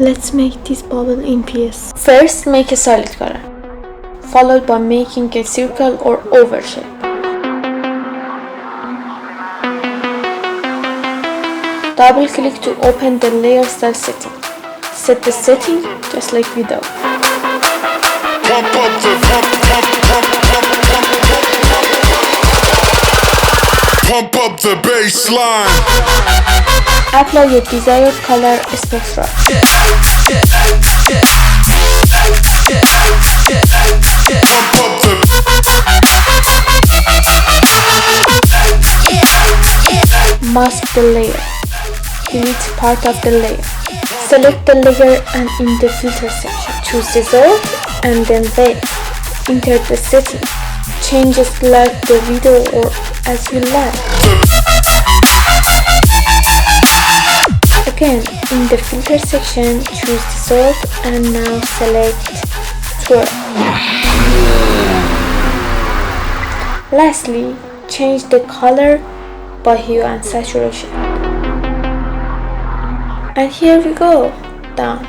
Let's make this bubble in PS. First, make a solid color, followed by making a circle or oval shape. Double click to open the layer style setting. Set the setting just like below. Pump up the bassline. Apply your desired color spectra. Mask the layer. Delete part of the layer. Select the layer and in the filter section, choose distort and then veil. Enter the setting. Changes like the video or as you like. Again, in the filter section, choose distort and now select twirl. Lastly, change the color by hue and saturation. And here we go, done.